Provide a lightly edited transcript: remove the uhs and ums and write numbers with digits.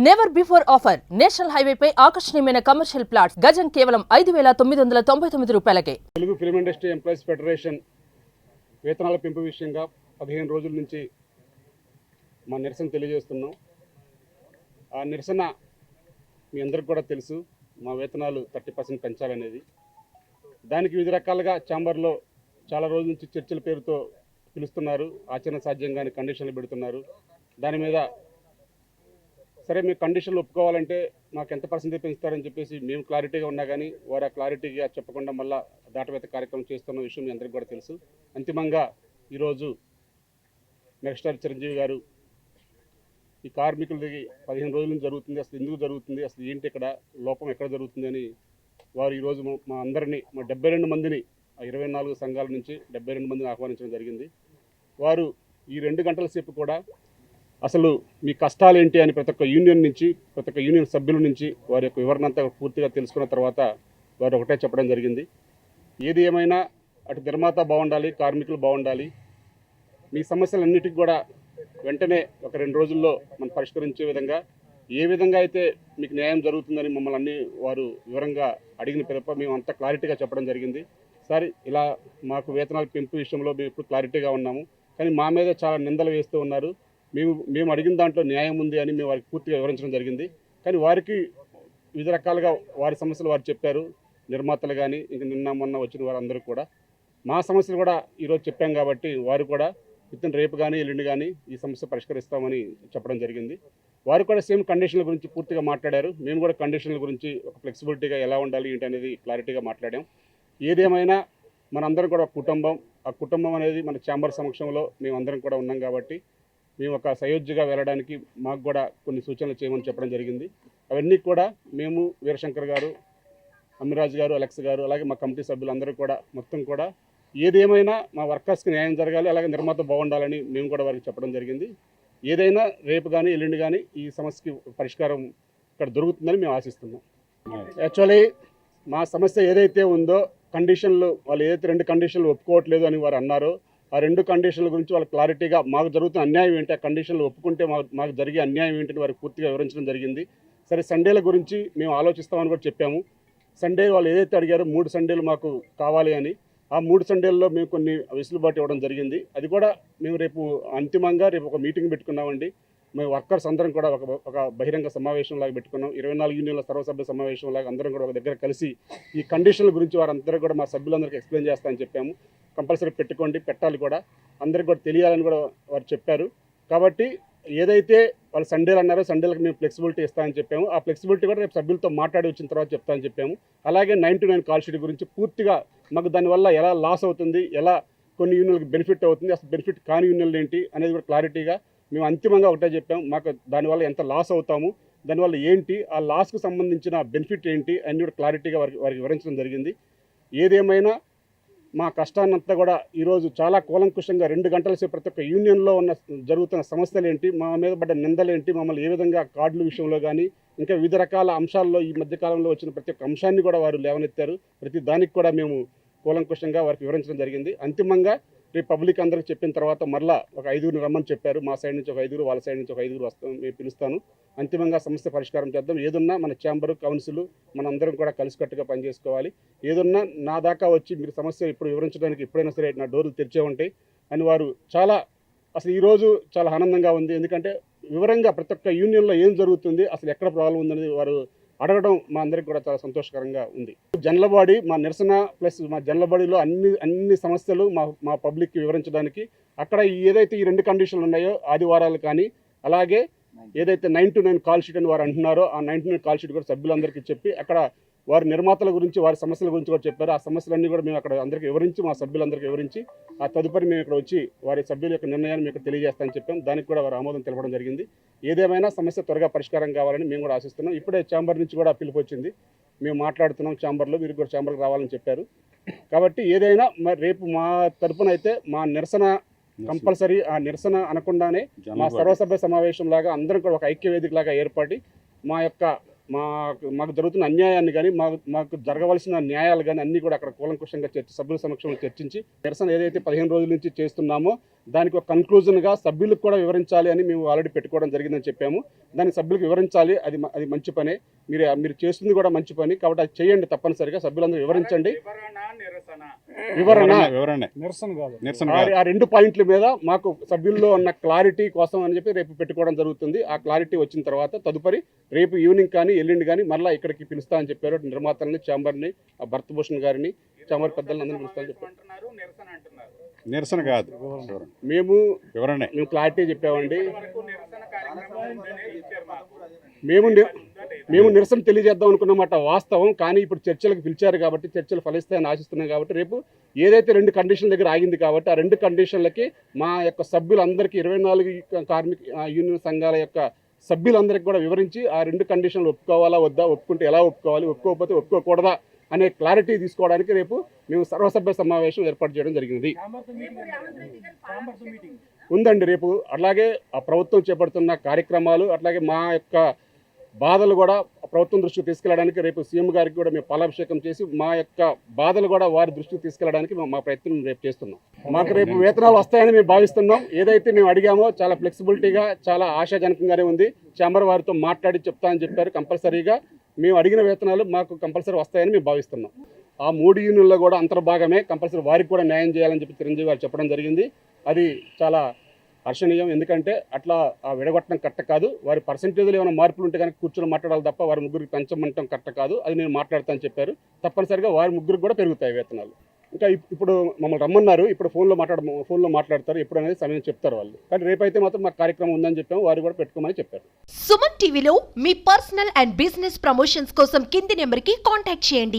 Never before offer national highway పై ఆకర్షణీయమైన commercial plots గజం కేవలం 5,999 రూపాయలకే. Telugu film industry employees federation వేతనాల పెంపు విషయంగా 15 రోజుల నుంచి మా నిరసన తెలియజేస్తున్నాం. ఆ నిరసన మీ అందరికి కూడా తెలుసు, మా వేతనాలు 30% పెంచాలనేది. దానికి వివిధ రకాలుగా ఛాంబర్లో చాలా రోజుల నుంచి చర్చల పేరుతో పిలుస్తున్నారు, ఆచరణ సాధ్యంగానే కండిషన్లు పెడుతున్నారు. దాని మీద సరే మీరు కండిషన్లు ఒప్పుకోవాలంటే మాకు ఎంత పర్సెంటేజ్ పెంచుతారని చెప్పేసి మేము క్లారిటీగా ఉన్నా కానీ వారు ఆ క్లారిటీగా చెప్పకుండా మళ్ళీ దాటవేత కార్యక్రమం చేస్తున్న విషయం మీ అందరికీ కూడా తెలుసు. అంతిమంగా ఈరోజు మెగాస్టార్ చిరంజీవి గారు ఈ కార్మికులకి 15 రోజుల నుంచి జరుగుతుంది, అసలు ఎందుకు జరుగుతుంది, అసలు ఏంటి ఇక్కడ లోపం ఎక్కడ జరుగుతుంది అని వారు ఈరోజు మా అందరినీ, మా 72 మందిని, ఆ 24 సంఘాల నుంచి 72 మందిని ఆహ్వానించడం జరిగింది. వారు ఈ 2 గంటల సేపు కూడా అసలు మీ కష్టాలు ఏంటి అని ప్రతి ఒక్క యూనియన్ నుంచి, ప్రతి ఒక్క యూనియన్ సభ్యుల నుంచి వారి యొక్క వివరణ అంతా పూర్తిగా తెలుసుకున్న తర్వాత వారు ఒకటే చెప్పడం జరిగింది, ఏది ఏమైనా అటు నిర్మాత బాగుండాలి, కార్మికులు బాగుండాలి, మీ సమస్యలన్నిటికీ కూడా వెంటనే ఒక 2 రోజుల్లో మనం పరిష్కరించే విధంగా ఏ విధంగా అయితే మీకు న్యాయం జరుగుతుందని మమ్మల్ని అన్ని వారు వివరంగా అడిగిన పిదప మేము అంతా క్లారిటీగా చెప్పడం జరిగింది. సరే ఇలా మాకు వేతనాల పెంపు విషయంలో మేము ఇప్పుడు క్లారిటీగా ఉన్నాము, కానీ మా మీద చాలా నిందలు వేస్తూ ఉన్నారు, మేము అడిగిన దాంట్లో న్యాయం ఉంది అని మేము వారికి పూర్తిగా వివరించడం జరిగింది. కానీ వారికి వివిధ రకాలుగా వారి సమస్యలు వారు చెప్పారు, నిర్మాతలు కానీ ఇంక నిన్న మొన్న వచ్చిన వారందరూ కూడా మా సమస్యలు కూడా ఈరోజు చెప్పాం కాబట్టి వారు కూడా రేపు కానీ ఎల్లుండి కానీ ఈ సమస్య పరిష్కరిస్తామని చెప్పడం జరిగింది. వారు కూడా సేమ్ కండిషన్ల గురించి పూర్తిగా మాట్లాడారు. మేము కూడా కండిషన్ల గురించి ఒక ఫ్లెక్సిబిలిటీగా ఎలా ఉండాలి ఏంటి అనేది క్లారిటీగా మాట్లాడాం. ఏదేమైనా మనందరం కూడా కుటుంబం, ఆ కుటుంబం అనేది మన ఛాంబర్ సమక్షంలో మేమందరం కూడా ఉన్నాం కాబట్టి మేము ఒక సయోధ్యగా వెళ్ళడానికి మాకు కూడా కొన్ని సూచనలు చేయమని చెప్పడం జరిగింది. అవన్నీ కూడా మేము వీరశంకర్ గారు, అమ్మిరాజు గారు, అలెక్స్ గారు, అలాగే మా కమిటీ సభ్యులందరూ కూడా మొత్తం కూడా ఏదేమైనా మా వర్కర్స్కి న్యాయం జరగాలి, అలాగే నిర్మాత బాగుండాలని మేము కూడా వారికి చెప్పడం జరిగింది. ఏదైనా రేపు కానీ ఎల్లుండి కానీ ఈ సమస్యకి పరిష్కారం ఇక్కడ దొరుకుతుందని మేము ఆశిస్తున్నాం. యాక్చువల్లీ మా సమస్య ఏదైతే ఉందో కండిషన్లు, వాళ్ళు ఏదైతే 2 కండిషన్లు ఒప్పుకోవట్లేదు అని వారు అన్నారో ఆ 2 కండిషన్ల గురించి వాళ్ళు క్లారిటీగా మాకు జరుగుతున్న అన్యాయం ఏంటి, ఆ కండిషన్లు ఒప్పుకుంటే మాకు జరిగే అన్యాయం ఏంటని వారికి పూర్తిగా వివరించడం జరిగింది. సరే సండేల గురించి మేము ఆలోచిస్తామని కూడా చెప్పాము. సండే వాళ్ళు ఏదైతే అడిగారో 3 సండేలు మాకు కావాలి అని, ఆ 3 సండేల్లో మేము కొన్ని వెసులుబాటు ఇవ్వడం జరిగింది. అది కూడా మేము రేపు అంతిమంగా రేపు ఒక మీటింగ్ పెట్టుకున్నామండి. మేము వర్కర్స్ అందరం కూడా ఒక బహిరంగ సమావేశం లాగా పెట్టుకున్నాం. 24 యూనియన్ల సర్వసభ్య సమావేశం లాగా అందరం కూడా ఒక దగ్గర కలిసి ఈ కండిషన్ల గురించి వారందరూ కూడా మా సభ్యులందరికీ ఎక్స్ప్లెయిన్ చేస్తామని చెప్పాము. కంపల్సరీ పెట్టుకోండి, పెట్టాలి కూడా, అందరికి కూడా తెలియాలని కూడా వారు చెప్పారు. కాబట్టి ఏదైతే వాళ్ళు సండేలు అన్నారో సండేలకు మేము ఫ్లెక్సిబిలిటీ ఇస్తామని చెప్పాము. ఆ ఫ్లెక్సిబిలిటీ కూడా రేపు సభ్యులతో మాట్లాడి వచ్చిన తర్వాత చెప్తామని చెప్పాము. అలాగే 9 to 9 కాల్ షీట్ గురించి పూర్తిగా మాకు దానివల్ల ఎలా లాస్ అవుతుంది, ఎలా కొన్ని యూనియన్లకు బెనిఫిట్ అవుతుంది, అసలు బెనిఫిట్ కాని యూనియన్లు ఏంటి అనేది కూడా క్లారిటీగా మేము అంతిమంగా ఒకటే చెప్పాము. మాకు దానివల్ల ఎంత లాస్ అవుతాము, దానివల్ల ఏంటి, ఆ లాస్కు సంబంధించిన బెనిఫిట్ ఏంటి అన్నీ కూడా క్లారిటీగా వారికి వివరించడం జరిగింది. ఏదేమైనా మా కష్టాన్నంతా కూడా ఈరోజు చాలా కూలంకుషంగా 2 గంటల సేపు ప్రతి ఒక్క యూనియన్లో జరుగుతున్న సమస్యలు ఏంటి, మా మీద పడ్డ నిందలేంటి, మమ్మల్ని ఏ విధంగా కార్డుల విషయంలో కానీ ఇంకా వివిధ రకాల అంశాల్లో ఈ మధ్యకాలంలో వచ్చిన ప్రతి ఒక్క అంశాన్ని కూడా వారు లేవనెత్తారు. ప్రతి దానికి కూడా మేము కూలంకుషంగా వారికి వివరించడం జరిగింది. అంతిమంగా రేపు పబ్లిక్ అందరికి చెప్పిన తర్వాత మరలా ఒక 5గురిని రమ్మని చెప్పారు. మా సైడ్ నుంచి ఒక 5గురు, వాళ్ళ సైడ్ నుంచి ఒక 5గురు వస్తాం, మేము పిలుస్తాను. అంతిమంగా సమస్య పరిష్కారం చేద్దాం. ఏదున్నా మన ఛాంబరు, కౌన్సిల్ మనందరం కూడా కలిసికట్టుగా పనిచేసుకోవాలి. ఏదున్నా నా దాకా వచ్చి మీరు సమస్య ఇప్పుడు వివరించడానికి ఎప్పుడైనా సరే నా డోర్లు తెరిచే ఉంటాయి అని వారు చాలా, అసలు ఈరోజు చాలా ఆనందంగా ఉంది. ఎందుకంటే వివరంగా ప్రతి ఒక్క యూనియన్లో ఏం జరుగుతుంది, అసలు ఎక్కడ ప్రాబ్లం ఉందనేది వారు అడగడం మా అందరికి కూడా చాలా సంతోషకరంగా ఉంది. జనరల్ మా నిరసన ప్లస్ మా జనరల్ అన్ని సమస్యలు మా పబ్లిక్కి వివరించడానికి అక్కడ ఏదైతే ఈ 2 కండిషన్లు ఉన్నాయో ఆదివారాలు కానీ, అలాగే ఏదైతే 9 to 9 కాల్ షీట్ అని వారు అంటున్నారో ఆ 9 to 9 కాల్ షీట్ కూడా సభ్యులందరికీ చెప్పి అక్కడ వారి నిర్మాతల గురించి, వారి సమస్యల గురించి కూడా చెప్పారు. ఆ సమస్యలన్నీ కూడా మేము అక్కడ అందరికీ వివరించి, మా సభ్యులందరికీ వివరించి ఆ తదుపరి మేము ఇక్కడ వచ్చి వారి సభ్యుల యొక్క నిర్ణయాన్ని మీకు తెలియజేస్తామని చెప్పాం. దానికి కూడా వారు ఆమోదం తెలపడం జరిగింది. ఏదేమైనా సమస్య త్వరగా పరిష్కారం కావాలని మేము కూడా ఆశిస్తున్నాం. ఇప్పుడే ఛాంబర్ నుంచి కూడా పిలుపు వచ్చింది, మేము మాట్లాడుతున్నాం ఛాంబర్లో, మీరు కూడా ఛాంబర్కి రావాలని చెప్పారు. కాబట్టి ఏదైనా మరి రేపు మా తరపున అయితే మా నిరసన కంపల్సరీ, ఆ నిరసన అనకుండానే మా సర్వసభ్య సమావేశం లాగా అందరం కూడా ఒక ఐక్య వేదిక లాగా ఏర్పడి మా యొక్క మాకు జరుగుతున్న అన్యాయాన్ని కానీ మాకు జరగవలసిన న్యాయాలు కానీ అన్నీ కూడా అక్కడ కూలంకుషంగా సభ్యుల సమక్షంలో చర్చించి నిరసన ఏదైతే 15 రోజుల నుంచి చేస్తున్నామో దానికి ఒక కన్క్లూజన్గా సభ్యులకు కూడా వివరించాలి అని మేము ఆల్రెడీ పెట్టుకోవడం జరిగిందని చెప్పాము. దానికి సభ్యులకు వివరించాలి, అది మంచి పనే, మీరు చేస్తుంది కూడా మంచి పని, కాబట్టి అది చేయండి తప్పనిసరిగా. సభ్యులందరూ వివరించండి. ఆ 2 పాయింట్ల మీద మాకు సభ్యుల్లో ఉన్న క్లారిటీ కోసం అని చెప్పి రేపు పెట్టుకోవడం జరుగుతుంది. ఆ క్లారిటీ వచ్చిన తర్వాత తదుపరి రేపు ఈవినింగ్ కానీ ఎల్లుండి కానీ మళ్ళీ ఇక్కడికి పిలుస్తా అని చెప్పారు. నిర్మాతల్ని, ఛాంబర్ని, భరతభూషణ్ గారిని, ఛాంబర్ పెద్దలను అందరినీ పిలుస్తా అని చెప్పారు. నిరసన కాదు, మేము క్లారిటీ చెప్పామండి. మేము నిరసన తెలియజేద్దాం అనుకున్నమాట వాస్తవం. కానీ ఇప్పుడు చర్చలకు పిలిచారు కాబట్టి చర్చలు ఫలిస్తాయని ఆశిస్తున్నాం. కాబట్టి రేపు ఏదైతే 2 కండిషన్ల దగ్గర ఆగింది కాబట్టి ఆ 2 కండిషన్లకి మా యొక్క సభ్యులందరికీ 24 కార్మిక యూనియన్ సంఘాల యొక్క సభ్యులందరికీ కూడా వివరించి ఆ 2 కండిషన్లు ఒప్పుకోవాలా వద్దా, ఒప్పుకుంటే ఎలా ఒప్పుకోవాలి, ఒప్పుకోకపోతే ఒప్పుకోకూడదా అనే క్లారిటీ తీసుకోవడానికి రేపు మేము సర్వసభ్య సమావేశం ఏర్పాటు చేయడం జరిగింది. ఉందండి రేపు. అలాగే ఆ ప్రభుత్వం చేపడుతున్న కార్యక్రమాలు, అట్లాగే మా యొక్క బాధలు కూడా ప్రభుత్వం దృష్టికి తీసుకెళ్ళడానికి రేపు సీఎం గారికి కూడా మేము పాలాభిషేకం చేసి మా యొక్క బాధలు కూడా వారి దృష్టికి తీసుకెళ్ళడానికి మా ప్రయత్నం రేపు చేస్తున్నాం. మాకు రేపు వేతనాలు వస్తాయని మేము భావిస్తున్నాం. ఏదైతే మేము అడిగామో చాలా ఫ్లెక్సిబిలిటీగా, చాలా ఆశాజనకంగానే ఉంది. ఛాంబర్ వారితో మాట్లాడి చెప్తా అని చెప్పారు. కంపల్సరీగా మేము అడిగిన వేతనాలు మాకు కంపల్సరీ వస్తాయని మేము భావిస్తున్నాం. ఆ 3 యూనియన్లో కూడా అంతర్భాగమే, కంపల్సరీ వారికి కూడా న్యాయం చేయాలని చెప్పి చిరంజీవి గారు చెప్పడం జరిగింది. అది చాలా హర్షణీయం. ఎందుకంటే అట్లా ఆ విడగొట్టడం కరెక్ట్ కాదు. వారి పర్సెంటేజ్లో ఏమైనా మార్పులు ఉంటే కనుక కూర్చొని మాట్లాడాలి తప్ప వారి ముగ్గురికి పెంచమంటాం కరెక్ట్ కాదు. అది నేను మాట్లాడతాను చెప్పారు. తప్పనిసరిగా వారి ముగ్గురికి కూడా పెరుగుతాయి వేతనాలు. ఇంకా ఇప్పుడు మమ్మల్ని రమ్మన్నారు. ఇప్పుడు ఫోన్లో మాట్లాడతారు, ఎప్పుడు అనేది సమయం చెప్తారు వాళ్ళు. కానీ రేపైతే మాత్రం మాకు కార్యక్రమం ఉందని చెప్పాము. వారు కూడా పెట్టుకోమని చెప్పారు. సుమన్ టీవీలో మీ పర్సనల్ అండ్ బిజినెస్ ప్రమోషన్స్ కోసం కింది నెంబర్కి కాంటాక్ట్ చేయండి.